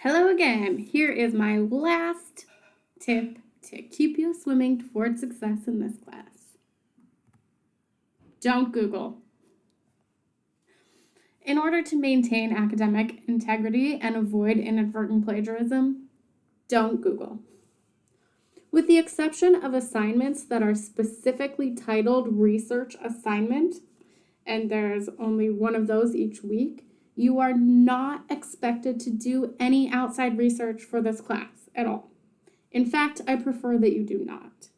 Hello again. Here is my last tip to keep you swimming toward success in this class. Don't Google. In order to maintain academic integrity and avoid inadvertent plagiarism, don't Google. With the exception of assignments that are specifically titled research assignment, and there's only one of those each week, you are not expected to do any outside research for this class at all. In fact, I prefer that you do not.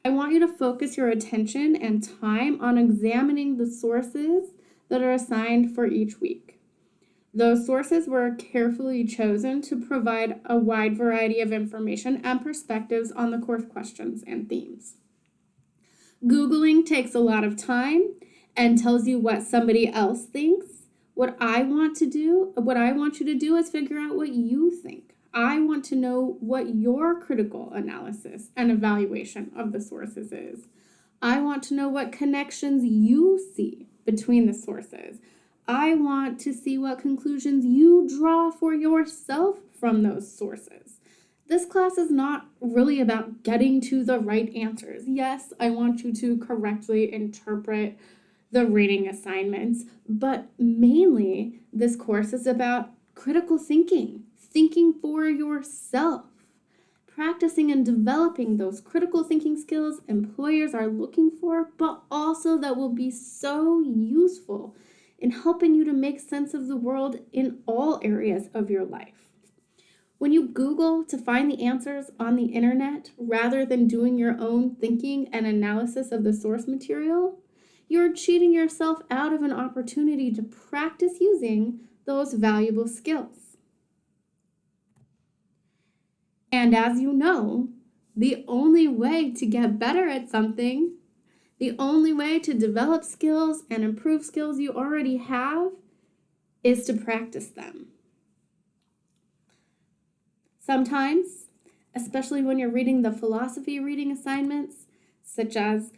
I want you to focus your attention and time on examining the sources that are assigned for each week. Those sources were carefully chosen to provide a wide variety of information and perspectives on the course questions and themes. Googling takes a lot of time and tells you what somebody else thinks. What I want you to do is figure out what you think. I want to know what your critical analysis and evaluation of the sources is. I want to know what connections you see between the sources. I want to see what conclusions you draw for yourself from those sources. This class is not really about getting to the right answers. Yes, I want you to correctly interpret the reading assignments, but mainly this course is about critical thinking for yourself, practicing and developing those critical thinking skills employers are looking for, but also that will be so useful in helping you to make sense of the world in all areas of your life. When you Google to find the answers on the internet rather than doing your own thinking and analysis of the source material, you're cheating yourself out of an opportunity to practice using those valuable skills. And as you know, the only way to get better at something, the only way to develop skills and improve skills you already have, is to practice them. Sometimes, especially when you're reading the philosophy reading assignments, such as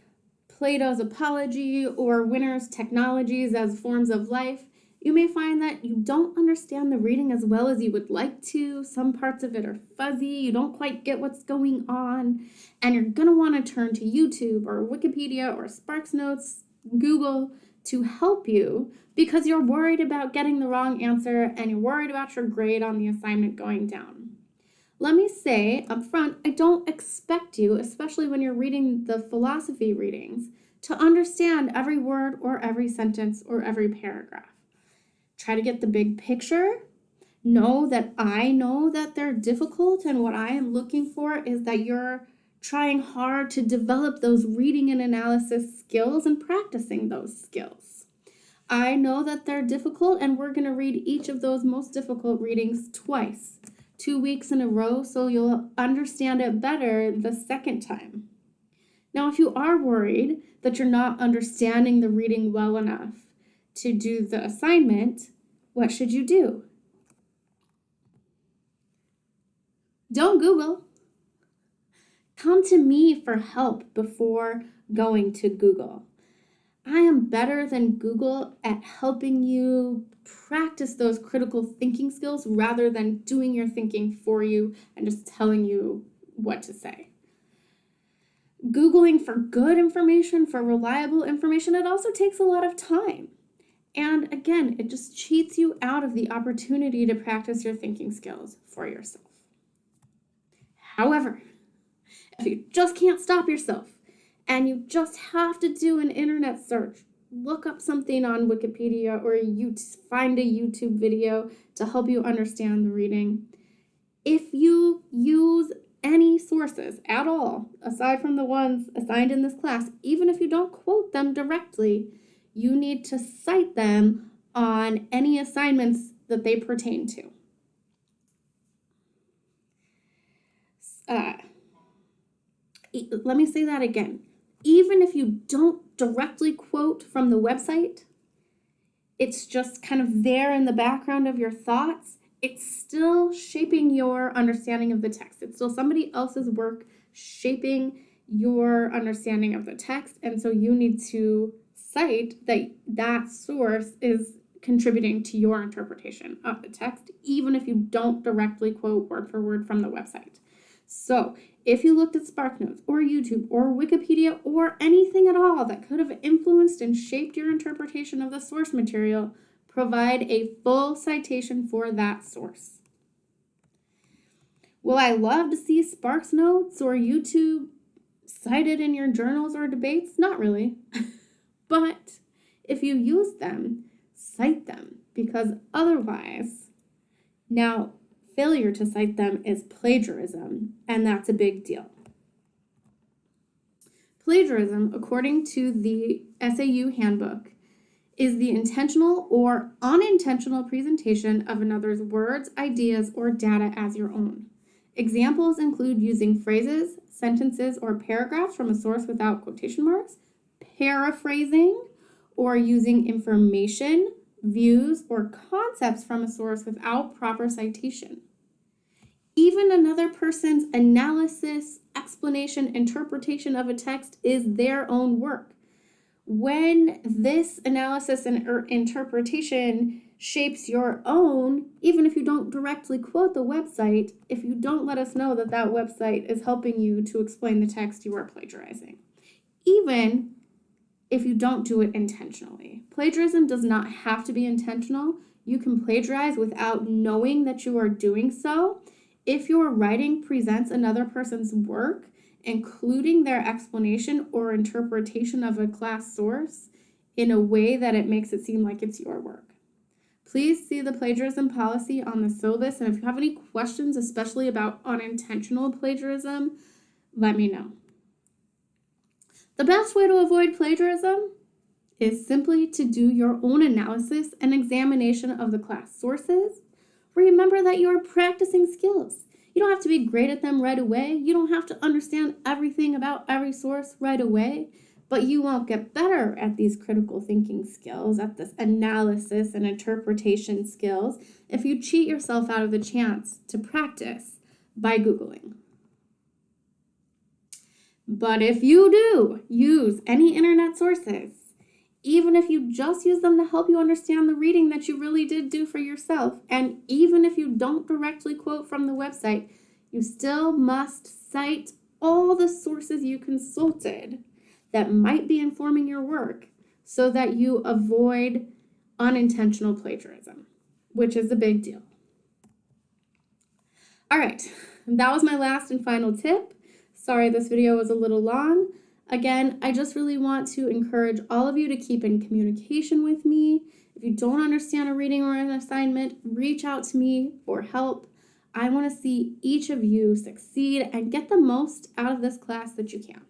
Plato's Apology or Winner's Technologies as Forms of Life, you may find that you don't understand the reading as well as you would like to. Some parts of it are fuzzy, you don't quite get what's going on, and you're going to want to turn to YouTube or Wikipedia or SparksNotes, Google to help you because you're worried about getting the wrong answer and you're worried about your grade on the assignment going down. Let me say up front, I don't expect you, especially when you're reading the philosophy readings, to understand every word or every sentence or every paragraph. Try to get the big picture. Know that I know that they're difficult, and what I am looking for is that you're trying hard to develop those reading and analysis skills and practicing those skills. I know that they're difficult, and we're going to read each of those most difficult readings twice. 2 weeks in a row, so you'll understand it better the second time. Now, if you are worried that you're not understanding the reading well enough to do the assignment, what should you do? Don't Google. Come to me for help before going to Google. I am better than Google at helping you practice those critical thinking skills rather than doing your thinking for you and just telling you what to say. Googling for good information, for reliable information, it also takes a lot of time. And again, it just cheats you out of the opportunity to practice your thinking skills for yourself. However, if you just can't stop yourself, and you just have to do an internet search, look up something on Wikipedia or you find a YouTube video to help you understand the reading. If you use any sources at all, aside from the ones assigned in this class, even if you don't quote them directly, you need to cite them on any assignments that they pertain to. Let me say that again. Even if you don't directly quote from the website, it's just kind of there in the background of your thoughts, it's still shaping your understanding of the text. It's still somebody else's work shaping your understanding of the text, and so you need to cite that source is contributing to your interpretation of the text, even if you don't directly quote word for word from the website. So if you looked at SparkNotes or YouTube or Wikipedia or anything at all that could have influenced and shaped your interpretation of the source material, provide a full citation for that source. Will I love to see SparkNotes or YouTube cited in your journals or debates? Not really. But if you use them, cite them, because otherwise, now failure to cite them is plagiarism, and that's a big deal. Plagiarism, according to the SAU handbook, is the intentional or unintentional presentation of another's words, ideas, or data as your own. Examples include using phrases, sentences, or paragraphs from a source without quotation marks, paraphrasing, or using information, views, or concepts from a source without proper citation. Even another person's analysis, explanation, interpretation of a text is their own work. When this analysis and interpretation shapes your own, even if you don't directly quote the website, if you don't let us know that that website is helping you to explain the text, you are plagiarizing. Even if you don't do it intentionally. Plagiarism does not have to be intentional. You can plagiarize without knowing that you are doing so. If your writing presents another person's work, including their explanation or interpretation of a class source, in a way that it makes it seem like it's your work. Please see the plagiarism policy on the syllabus, and if you have any questions, especially about unintentional plagiarism, let me know. The best way to avoid plagiarism is simply to do your own analysis and examination of the class sources. Remember that you are practicing skills. You don't have to be great at them right away. You don't have to understand everything about every source right away, but you won't get better at these critical thinking skills, at this analysis and interpretation skills, if you cheat yourself out of the chance to practice by Googling. But if you do use any internet sources, even if you just use them to help you understand the reading that you really did do for yourself, and even if you don't directly quote from the website, you still must cite all the sources you consulted that might be informing your work so that you avoid unintentional plagiarism, which is a big deal. All right, that was my last and final tip. Sorry this video was a little long. Again, I just really want to encourage all of you to keep in communication with me. If you don't understand a reading or an assignment, reach out to me for help. I want to see each of you succeed and get the most out of this class that you can.